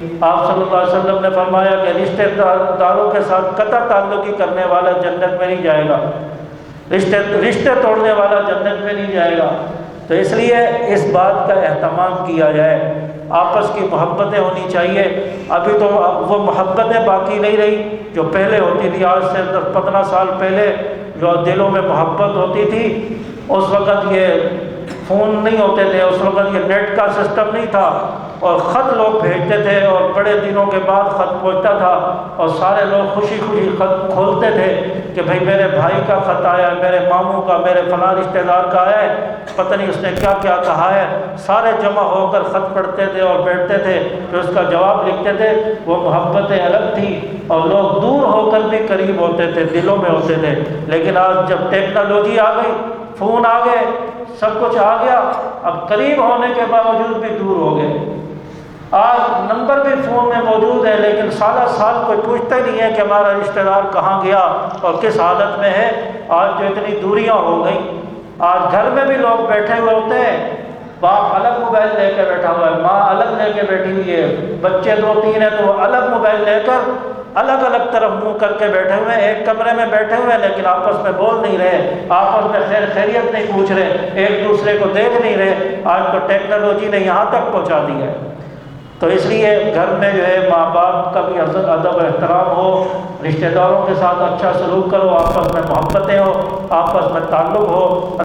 آپ صلی اللہ علیہ وسلم نے فرمایا کہ رشتہ داروں کے ساتھ قطع تعلقی کرنے والا جنت میں نہیں جائے گا، رشتے توڑنے والا جنت میں نہیں جائے گا۔ تو اس لیے اس بات کا اہتمام کیا جائے، آپس کی محبتیں ہونی چاہیے۔ ابھی تو وہ محبتیں باقی نہیں رہی جو پہلے ہوتی تھی، آج سے 10-15 سال پہلے جو دلوں میں محبت ہوتی تھی۔ اس وقت یہ فون نہیں ہوتے تھے، اس وقت یہ نیٹ کا سسٹم نہیں تھا، اور خط لوگ بھیجتے تھے اور بڑے دنوں کے بعد خط پہنچتا تھا، اور سارے لوگ خوشی خوشی خط کھولتے تھے کہ بھئی میرے بھائی کا خط آیا ہے، میرے ماموں کا، میرے فلاں رشتہ دار کا آیا ہے، پتہ نہیں اس نے کیا کیا کہا ہے۔ سارے جمع ہو کر خط پڑھتے تھے اور بیٹھتے تھے، پھر اس کا جواب لکھتے تھے۔ وہ محبتیں الگ تھیں، اور لوگ دور ہو کر بھی قریب ہوتے تھے، دلوں میں ہوتے تھے۔ لیکن آج جب ٹیکنالوجی آ گئی، فون آ گئے، سب کچھ آ گیا، اب قریب ہونے کے باوجود بھی دور ہو گئے۔ آج نمبر بھی فون میں موجود ہے، لیکن سالہ سال کوئی پوچھتا ہی نہیں ہے کہ ہمارا رشتہ دار کہاں گیا اور کس حالت میں ہے۔ آج جو اتنی دوریاں ہو گئیں، آج گھر میں بھی لوگ بیٹھے ہوئے ہوتے ہیں، باپ الگ موبائل لے کے بیٹھا ہوا ہے، ماں الگ لے کے بیٹھی ہوئی ہے، بچے 2-3 ہیں تو وہ الگ موبائل لے کر الگ الگ طرف منہ کر کے بیٹھے ہوئے ہیں، ایک کمرے میں بیٹھے ہوئے ہیں، لیکن آپس میں بول نہیں رہے، آپس میں خیر خیریت نہیں پوچھ رہے، ایک دوسرے کو دیکھ نہیں رہے۔ آج تو ٹیکنالوجی نے یہاں تک پہنچا دی ہے۔ تو اس لیے گھر میں جو ہے ماں باپ کا بھی ادب و احترام ہو، رشتہ داروں کے ساتھ اچھا سلوک کرو، آپس میں محبتیں ہو، آپس میں تعلق ہو۔